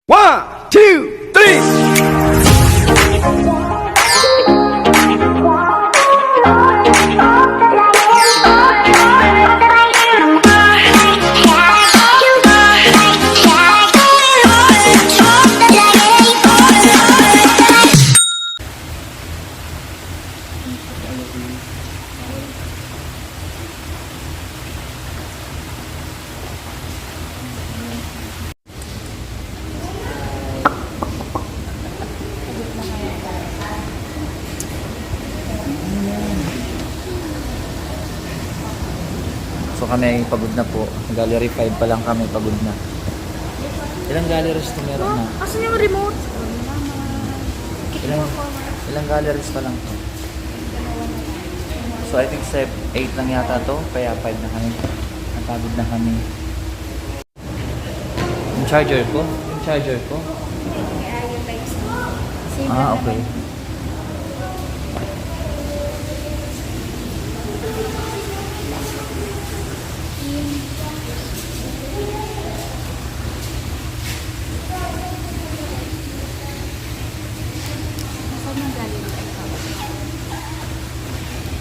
One, two, three. So kami pagod na po. Gallery 5 pa lang kami, pagod na. Ilang galleries na meron na? Asan yung remote? Ilang galleries pa lang to? So I think 8 lang yata to, kaya 5 na kami. Napagod na kami. Yung charger ko? Ah, okay.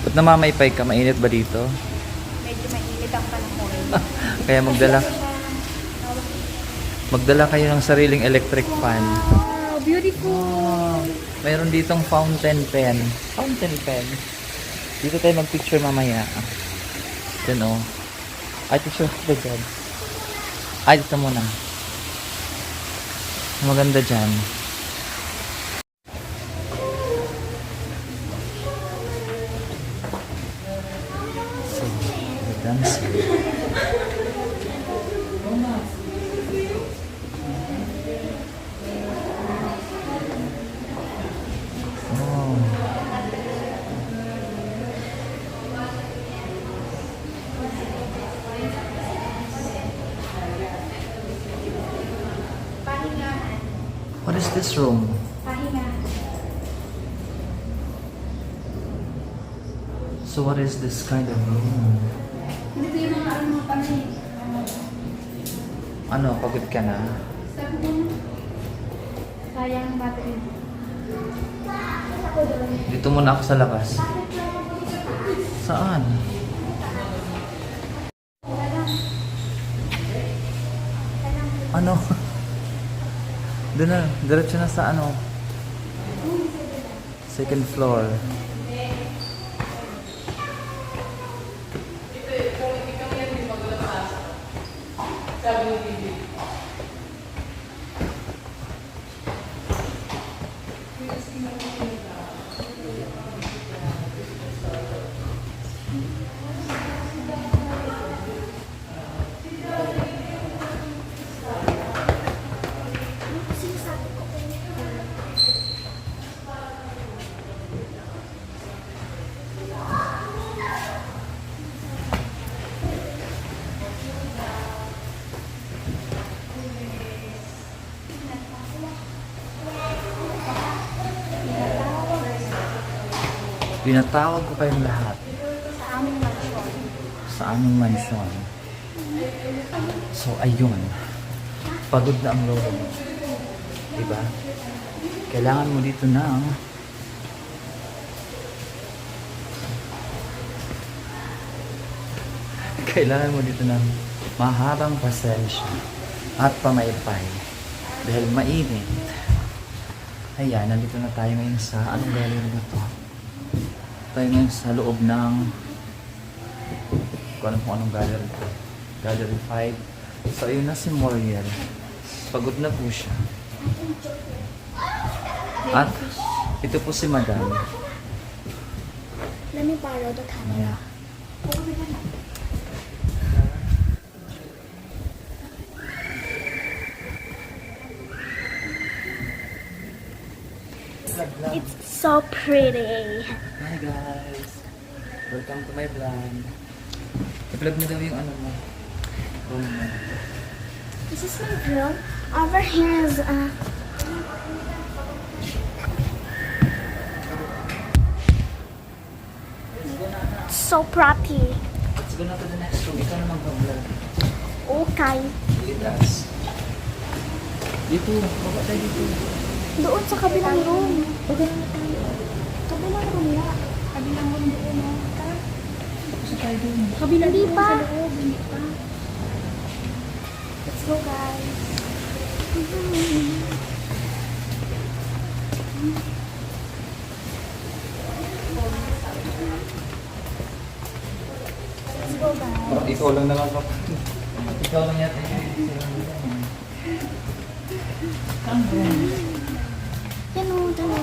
Ba't namamaypay ka? Mainit ba dito? Medyo mainit ang panahon. Kaya magdala kayo ng sariling electric fan. Wow, beautiful! Oh, mayroon ditong fountain pen. Dito tayo mag-picture mamaya. Diyan oh. Ay, picture ka dyan. Ay, dito muna. Maganda dyan. So, the dancing. What is this room? So what is this kind of room? Ano, pagod ka na? Sayang battery. Dito muna ako sa labas. Saan? Ano? Doon na, diretso na sa ano? Second floor. Pinatawag ko kayong lahat Sa aming mansyon. sa aming mansyon. So, ayun. Pagod na ang lolo mo. Diba? Kailangan mo dito ng mahabang pasensya at pamaypay dahil mainit. Ayan, nandito na tayo ngayon sa anong gallery na to? Tayo ngayon sa loob ng kung anong gallery to. Gallery 5. So ayun na si Moriel. Pagod na po siya. At ito po si Madam. Let me borrow the camera. It's so pretty. Hi guys! Welcome to my vlog. I-vlog mo daw yung ano mo. Room mo. This is my room. Over here is so pretty. Let's go na to the next room. Ikaw na mag-vlog. Okay. With us. Dito, baba tayo dito. Doon sa kabilang room. Pagano na tayo. Kabilang room na. Kabilang mo doon, no? Tara. Kasi tayo dun. Kabila Hindi doon pa. sa loob, hindi pa. Let's go, guys. Let's go, guys. Parang ikaw lang naman pa. Ikaw lang yata. Yan o, dyan o.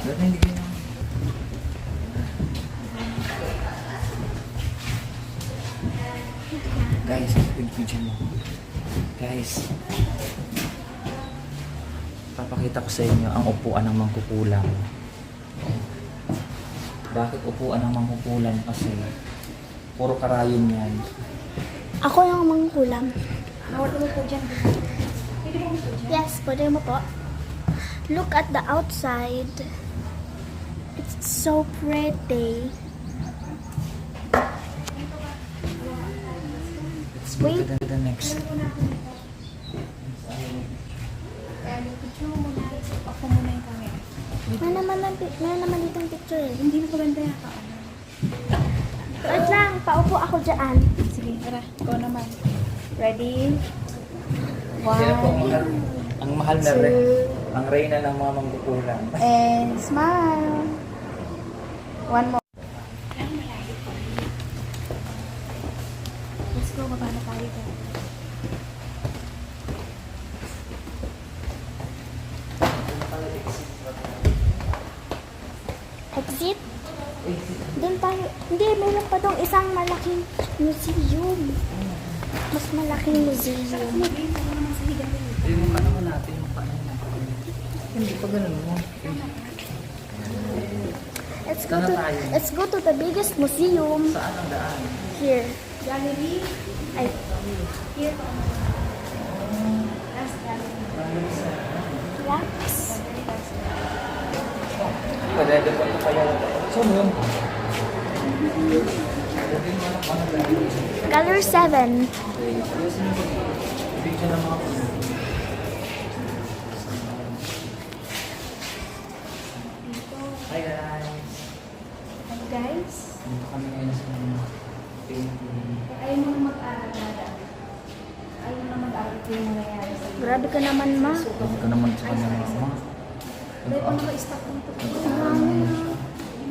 Ba't hindi kayo? Guys, video mo. Guys, papakita ko sa inyo ang upuan ng mangkukulam. Bakit upuan ng mangkukulam? Kasi puro karayon yan. Ako yung mangkulam. Nawala mo po dyan. Pwede mo po dyan. Yes, pwede mo po. Look at the outside. It's so pretty. Let's go to the next. Kaya picture mo muna. Ako muna yung camera. May naman ditong picture eh. Hindi na maganda yata. Wait lang, paupo ako dyan. Sige, tara. Ikaw naman. Ready? Sila po One. ang mahal na ang reyna ng mga mangkukulam. And smile. One more. Let's go. Baba na tayo. Exit? Doon tayo. Hindi, meron pa dong isang malaking museum. Mas malaking museum. Yung mukha naman natin, yung mukha naman natin. Hindi pa ganun mo. Let's go to the biggest museum Saan ang daan? here. Gallery. Ay, Here. Last gallery. relax. Pwede pa ito kaya. So, yun. Gallery 7. Picture ng mga Hi guys! Hello guys. Dito kami ngayon sa painting. Ayaw mo na mag-aral nada. Ayaw mo na mag-aral kung yung nangyayari sa iyo. Grabe ka naman, ma. Huwag ka naman sa kanya mama. Dahil pa naka-stop ng ito.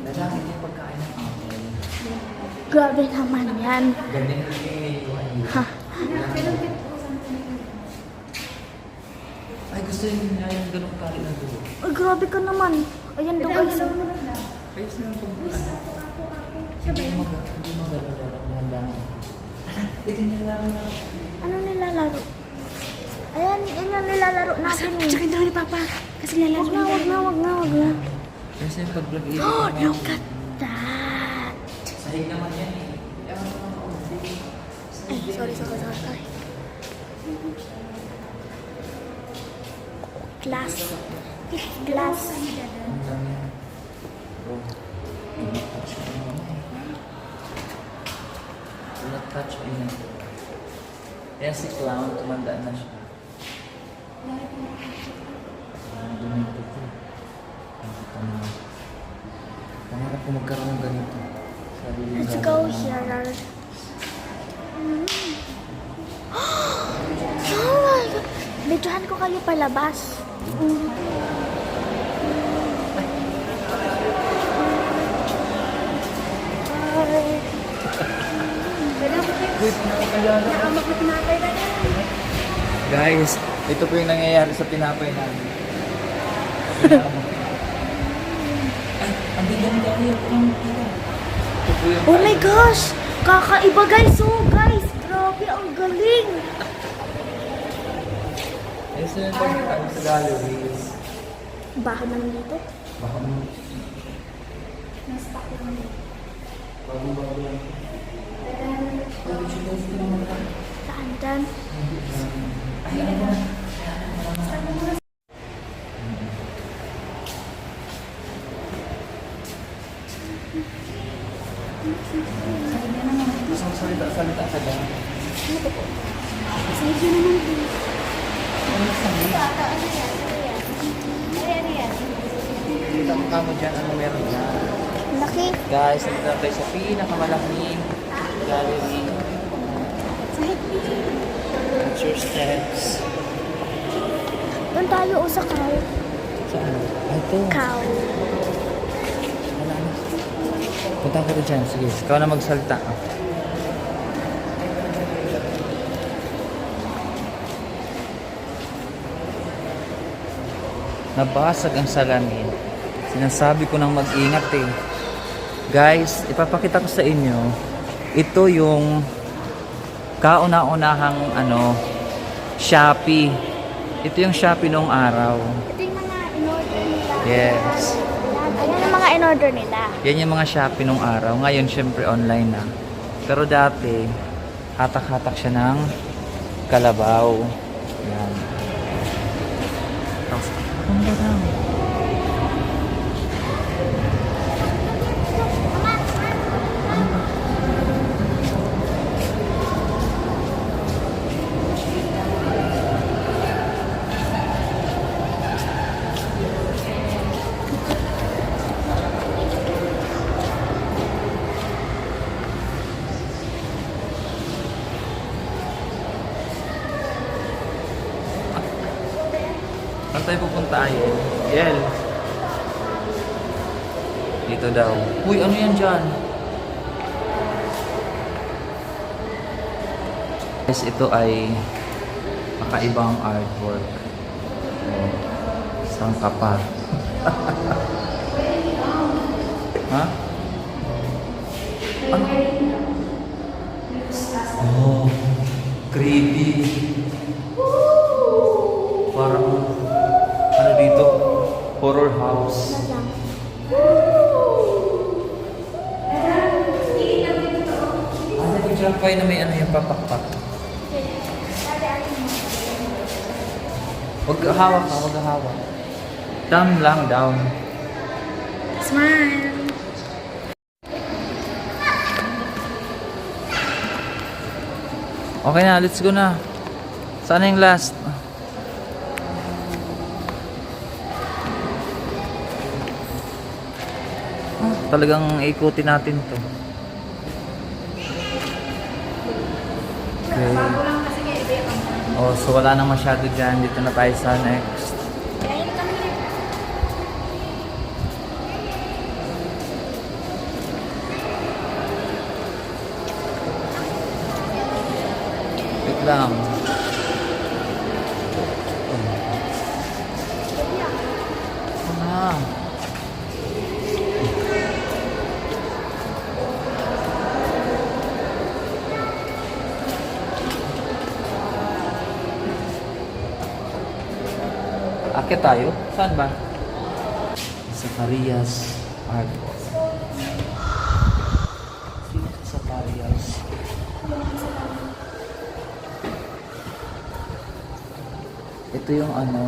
Lalaki yung pagkain ng apple. Grabe naman yan. Ganyan yung iniiwan niyo. Ha? Ay, gusto niya yung ganong kali na dulo. Ay, grabe ka naman. Ayan do guys. Ayos na yung pag-ano. Hindi magalaw. Ito nilalaro na. Ano nilalaro? Ayan, yun yung nilalaro natin. Tsaka daw ni Papa. Kasi lalaro Wag na. Kasi yung pag-vlog ito. Oh, look at that. Sahig naman yan eh. Ay, sorry. Glass. Glass. Ang dami. Bro. Do not touch me. Do not touch me. Yan si Clown, tumandaan na siya. Dumito ko. Pangarap ko magkaroon ng ganito. Sabi niya, Let's go here. Oh my God. Videohan ko kayo palabas. Naamak na pinatay na yan. Guys, ito po yung nangyayari sa tinapay namin. Ay, ang bigyan tayo. Ito po yung Oh my gosh! Kakaiba guys! Oh guys! Grabe, ang galing! Ito yung pagkakano sa gallery. Bahay naman dito. Baka mo. Na-stuck lang dito. Bago lang. Saan dyan? Gusto mo salita ka dyan? Ano to po? Sige naman din. Kita mo kamo dyan, ano meron dyan. Laki. Guys, nandito na tayo sa pinakamalaking gallery. Watch your steps. Doon tayo sa cow. Saan? Ah, ito. Cow. Wala na. Punta ka rin dyan. Sige, ikaw na magsalta. Nabasag ang salamin. Sinasabi ko nang mag-ingat eh. Guys, ipapakita ko sa inyo. Ito yung kauna-unahang Shopee. Ito yung Shopee noong araw. Ito yung mga in-order nila. Yes. Ayan ang mga in-order nila. Yan yung mga Shopee nung araw. Ngayon, syempre, online na. Pero dati, hatak-hatak siya ng kalabaw. Yan. Tapos, ano ba lang? Saan tayo pupunta ayun? Yel. Dito daw. Uy, ano yan dyan? Guys, ito ay kakaibang artwork. Oh, saan ka pa? Ha? Ano? Oh, creepy. Parang ano dito? Horror house. Ano yung trampay na may ano yung papakpak? Huwag hawak ka, huwag hawak. Down lang, down. Smile. Okay na, let's go na. Saan na yung last? Talagang ikutin natin to. Okay. Oh, so wala nang masyado dyan. Dito na tayo sa next. Wait lang. Ito na. Akit tayo? Saan ba? Zacarias Art. Sino sa Zacarias? Ito yung mga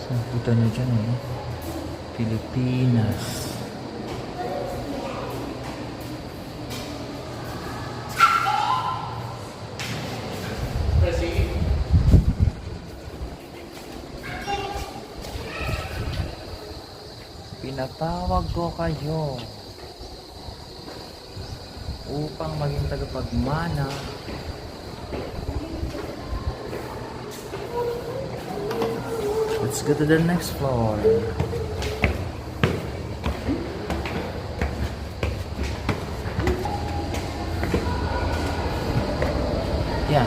Punta nyo dyan Pilipinas. Pinatawag ko kayo upang maging tagapagmana Let's go to the next floor. Yeah.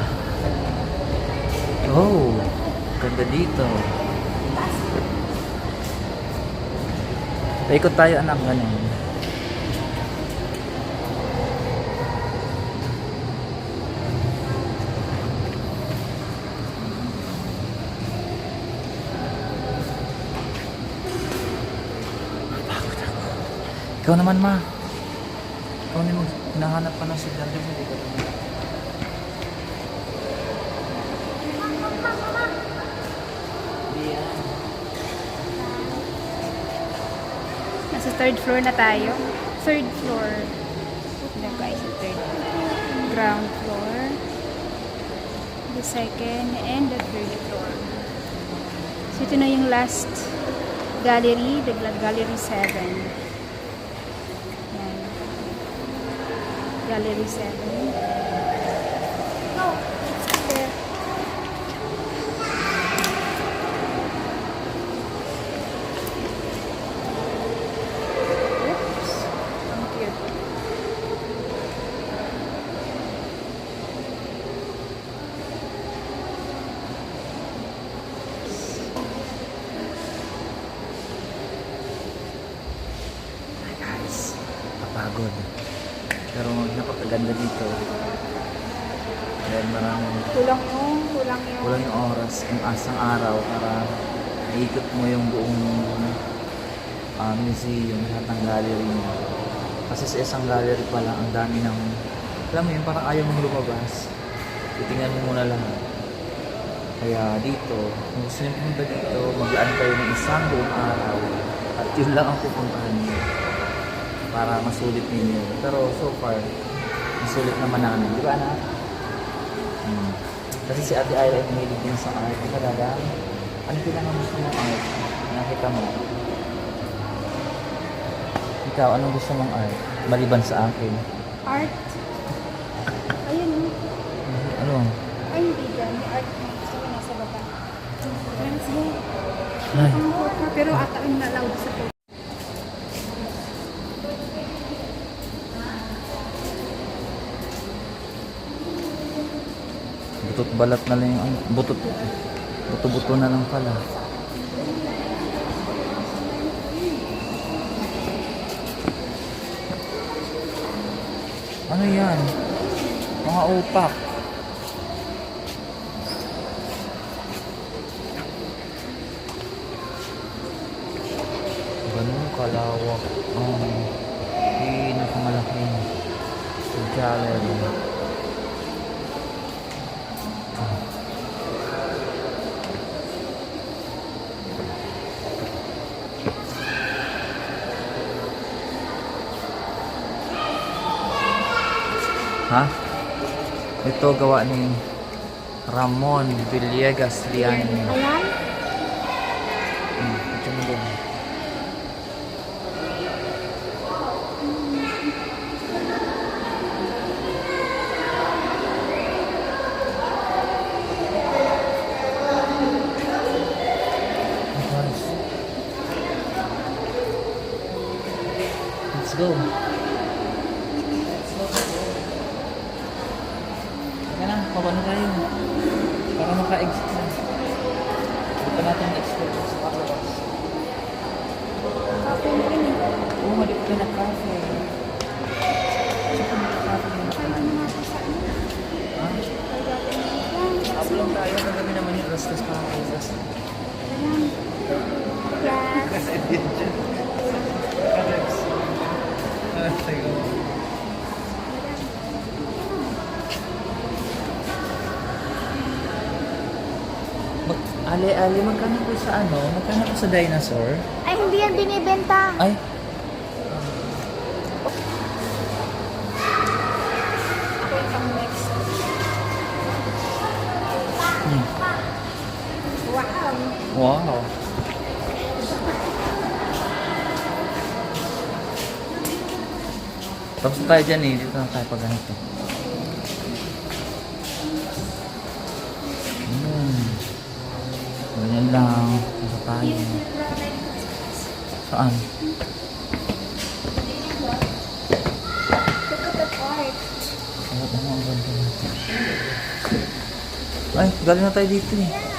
Oh, ganda dito. Paikot tayo anak, ganun. Ikaw naman, ma. Ikaw naman hinahanap pa ng estudyante mo. Hindi ka naman. Hindi yan. Nasa third floor na tayo. Third floor. Ito guys, the third ground floor. The second and the third floor. So ito na yung last gallery, the gallery 7. Yan. Gallery 7. No, it's there. Oops. Ang cute. Ay, guys. Kapagod. Pero napakaganda dito. Dahil maraming Kulang yung kulang yung oras, yung asang araw para maikot mo yung buong museum, lahat ng gallery niya. Kasi sa isang gallery pa lang, ang dami ng, alam mo yun, parang ayaw mong lumabas. Titingnan mo muna lahat. Kaya dito, kung gusto niyo pumunta dito, maglaan kayo ng isang buong araw at yun lang ang pupuntahan niyo para masulit ninyo. Pero so far, masulit naman namin. Di ba, anak? Kasi si Ate Ayla ay mahilig din sa art. Di ba, Dada? Ano kailangan gusto mong art? Nakita mo? Ikaw, anong gusto mong art? Maliban sa akin. art. Ayun. Ano? Ay, hindi dyan. May art na gusto ko nasa baba. Friends, Ay, pero ata yung allowed sa photo. butot balat na lang yung buto-buto na lang pala. Ano yan? Mga upak. Ganun kalawak ang pinakamalaking gallery. Ha? Ito gawa ni Ramon Villegas Liani. Ayan. Ito mo doon. Guys. Let's go. Teka na, pabano tayo. Para maka-exit na. Hindi pa natin na-explore sa palabas. Kape na rin eh. Oo, malipit ka na cafe. Saan ka nagka-cafe na Kaya naman? naman ako sa ano. Ha? Hapo lang tayo. Kagabi naman yung Rastas Cafe. Ayan. Yes. Ali, magkano po sa ano? Magkano po sa dinosaur? Ay, hindi yan binibenta. Ay, Ako itong next. Wow. wow. Tapos na tayo dyan eh. Dito na tayo pag ganito. Ganyan lang. Dito tayo. Saan? Look at the park. Oo, ang ganda. Ay, galing na tayo dito eh.